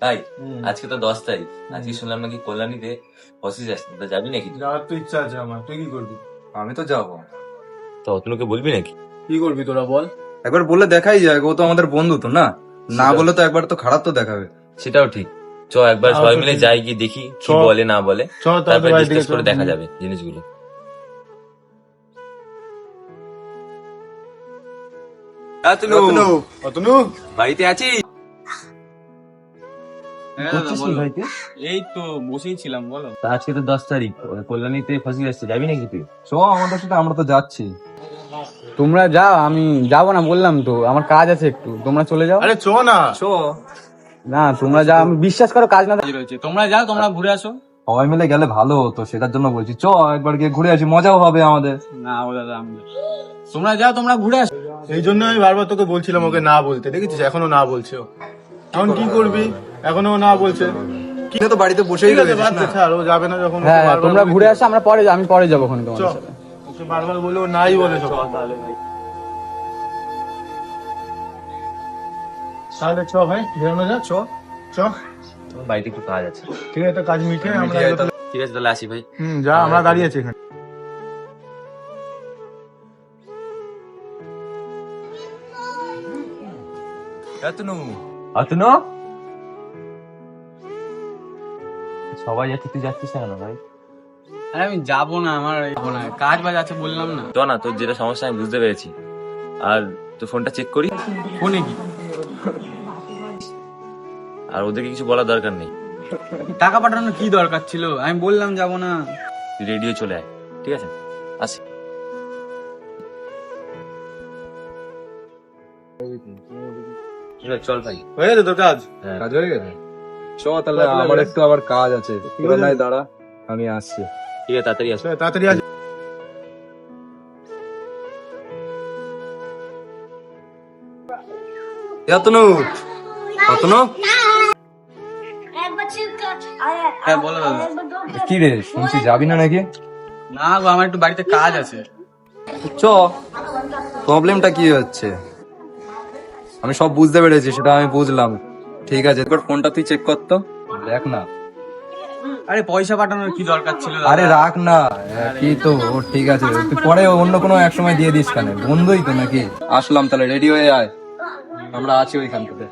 তাই আজকে তো 10 তারিখ, আজকে শুনলাম নাকি কল্যাণীতে অফিস আসছে, তা যাবি নাকি? যাওয়ার তো ইচ্ছা আছে আমার, তুই কি করবি? আমি তো যাবো। তো অতনুকে বলবি নাকি? কি করবি তোরা বল। একবার বলে দেখাই যায়, ও তো আমাদের বন্ধু তো না, না বলে তো একবার তো খারাপ তো দেখাবে। সেটাও ঠিক। চ একবার সবাই মিলে যাই, গিয়ে দেখি কি বলে না বলে, তারপরে ডিসকাস করে দেখা যাবে জিনিসগুলো। অতনু বাড়িতে আছিস? এই তো বসেই ছিলাম, বলো। তা আজকে তো 10 তারিখ, কল্যাণীতে ফসি আসছে, যাবি নাকি তুই? চ আমাদের সাথে, আমরা তো যাচ্ছি। তোমরা যাও, আমি যাবো না বললাম তো, আমার কাজ আছে একটু, তোমরা চলে যাও। আরে চ না, চ না তোমরা যাও, আমি বিশ্বাস করো কাজ না রয়েছে, তোমরা যাও, তোমরা ঘুরে আসো। সবাই মিলে গেলে ভালো হতো, সেটার জন্য বলছি চ একবার গিয়ে ঘুরে আসি, মজাও হবে আমাদের। না ও দাদা, তোমরা যাও, তোমরা ঘুরে আসো। এই জন্য আমি বারবার তোকে বলছিলাম ওকে না বলতে, দেখেছিস এখনো না বলছে ও। এখন কি করবি, এখনো ও না বলছে। কি তো বাড়িতে বসেই ঠিক আছে, রয়েছিস বাদ দে, না? ছাড়, ও যাবে না যখন। হ্যাঁ ওকে বারবার তোমরা বলি। ঘুরে আসো, আমি পরে যাবো ওখানে তোমাদের চ, সাথে। ওকে বারবার বলে ও নাই বলে সব। তাহলে চ ভাই, বেরোনো যা, চ চ। তোমার বাড়িতে একটু কাজ আছে। ঠিক আছে, কাজ মিটে আমরা ঠিক আছে, তাহলে আসি ভাই। যা, আমরা দাঁড়িয়ে আছি এখানে। অতনু, সবাই যাচ্ছে, তুই যাচ্ছিস না কেন ভাই? আরে আমি যাবো না, আমার যাবো না, কাজ বাজ আছে বললাম না। চ না, তোর যেটা সমস্যা আমি বুঝতে পেরেছি। আর তোর ফোনটা চেক করি। ফোনে কি আর ওদেরকে কিছু বলার দরকার নেই। টাকা পাঠানোর কি দরকার ছিল? আমি বললাম যাবো না। তুই রেডিও চলে আয়, ঠিক আছে? আসি। ঠিক আছে, চল ভাই। হয়ে গেছে তোর কাজ? হ্যাঁ। কাজ হয়ে গেছে, চ তাহলে, আমার একটু আবার কাজ আছে। তোরা নাই দাঁড়া, আমি আসছি। ঠিক আছে, তাড়াতাড়ি আসো। তাড়াতাড়ি আজ। অতনু, অতনু, হ্যাঁ বলো দাদা। কি রে শুনছি যাবি না নাকি? না গো, আমার একটু বাড়িতে কাজ আছে। চ, প্রবলেমটা কি হচ্ছে আমি সব বুঝতে পেরেছি, সেটা আমি বুঝলাম। ঠিক আছে, একবার ফোনটা তুই চেক কর তো, দেখ না। আরে পয়সা পাঠানোর কি দরকার ছিল দাদা? আরে রাখ না, কি তো ও ঠিক আছে, তুই পরে অন্য কোনো এক সময় দিয়ে দিস, কেন বন্ধুই তো নাকি। আসলাম তাহলে, রেডি হয়ে আয়, আমরা আছি ওইখান থেকে।